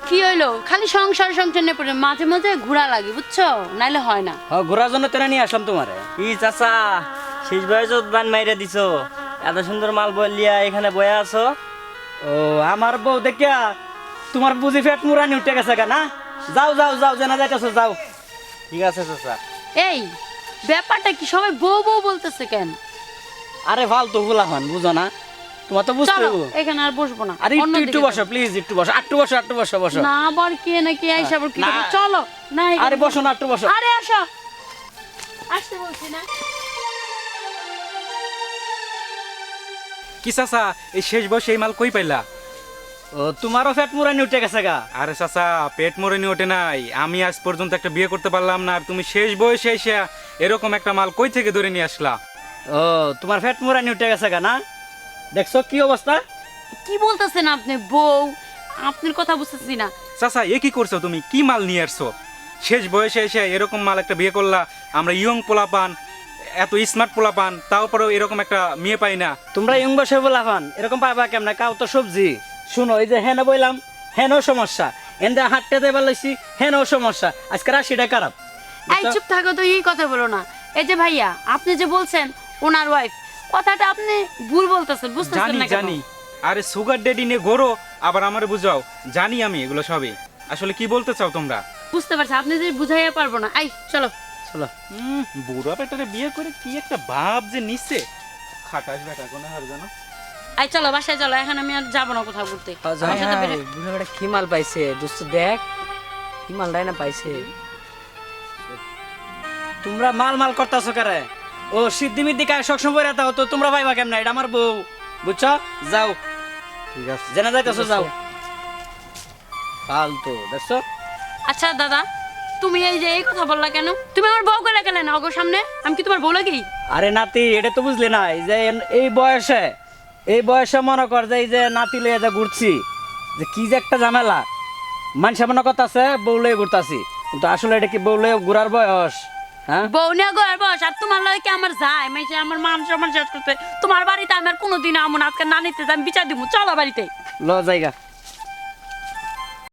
কি হইলো খালি সংসার সংসার নিয়ে পড়ে মাঝে মাঝে ঘোরা লাগে বুঝছো নাইলে হয় না। ঘোরার জন্য তেনা নিয়ে আসলাম তোমারে। কি চাচা শেষ বয়সে বান মাইরা দিছো, এত সুন্দর মাল বলিয়া এখানে বয়ে আছো। ও আমার বউ দেখিয়া তোমার বুঝি ফেট মুরানি উঠে গেছে গা না? যাও যাও যাও জানা যাইতেছো যাও। ঠিক আছে চাচা। এই ব্যাপারটা কি সবাই বউ বউ বলতেছে কেন? আরে ফালতু গুলা হন বুঝো না, তোমার তো বুঝতে চলো হইবো। এখানে আর বসবো না। আরে একটু অন্যদিকে একটু যাবো। বসো প্লিজ, একটু বসো, একটু বসো বসো। না আবার কে নাকি আইসা আবার কি না। করবে? চলো না আরে বসো না, একটু বসো। আরে আসো আসতে বলছি না। কি চাচা এই শেষ বয়সে এই মাল কই পাইলা? ও তোমারও ফেট মুরানি উঠে গেছে গা। আরে চাচা পেট মরেনি ওঠে নাই, আমি আজ পর্যন্ত একটা বিয়ে করতে পারলাম না, আর তুমি শেষ বয়সে এসে এরকম একটা মাল কই থেকে ধরে নিয়ে আসলা? ও তোমার ফেট মুরানি উঠে গেছে গা না? দেখছো কি অবস্থা? কি বলতেছেন আপনি বউ? আপনার কথা বুঝতেছি না। চাচা এ কি করছো তুমি? কি মাল নিয়ে আসছো? শেষ বয়সে এসে এরকম মাল একটা বিয়ে করলা? আমরা ইয়ং পোলা পান, এত স্মার্ট পোলা পান, তাও পরেও এরকম একটা মেয়ে পাই না। তোমরা ইয়ং বয়সে বলাফান এরকম পাবা কেমন? কাউ তো সবজি। শুনো এই যে হেন বইলাম, হেনও সমস্যা, এনদে হাঁটতে দেবার লইছি, হেনও সমস্যা, আজকে রাশিটা খারাপ। এই চুপ থাকো তো, এই কথা বলো না। এই যে ভাইয়া আপনি যে বলছেন ওনার ওয়াইফ, কথাটা আপনি ভুল বলতেছেন, বুঝতেছেন জানি না কেন? জানি, আরে সুগার ড্যাডি নিয়ে ঘোরো আবার আমারে বুঝাও, জানি আমি এগুলো সবই। আসলে কি বলতে চাও তোমরা? বুঝতে পারছি, আপনি যে বুঝাইয়া পারবো না। আই চলো চলো। বুড়া বেটারে বিয়ে করে কি একটা ভাব যে নিচ্ছে, খাটাস বেটা কোনে হার জানো। আই চলো বাসায় চলো, এখন আমি আর যাবো না কোথাও ঘুরতে। আমার সাথে বেরো- বুড়াটা কি মাল পাইছে দোস্ত, দেখ কি মালটাই না পাইছে। তোমরা মাল মাল করতেছো কারে? ও সিদ্ধি মিদ্দি কায় সবসময় বইরা তাও তো তোমরা পাইবা কেমন? এটা আমার বউ, বুঝছো? যাও, ঠিক আছে জেনে যাইতেছো যাও। ফালতু দেখছো? আচ্ছা দাদা, তুমি এই যে এই কথা বললা কেন? তুমি আমার বউ করে গেলে না ওগো সামনে, আমি কি তোমার বউ লাগি? আরে নাতি এটা তো বুঝলি না, এই যে এই বয়সে মনে কর যে এই যে নাতি লইয়া যে ঘুরছি, যে কি যে একটা ঝামেলা। মানুষ মনে করতেছে বউ লইয়া ঘুরতাছি, কিন্তু আসলে এটা কি বউ লইয়া ঘুরার বয়স? হ্যাঁ বউ নিয়ে গো আর বস, আর তোমার লাগে কি আমার যায় মাইছে আমার মান সম্মান শেষ করতে? তোমার বাড়িতে আমি আর কোনোদিন আমন, আজকে না নিতে আমি বিচার দিব, চলো বাড়িতে। ল জায়গা।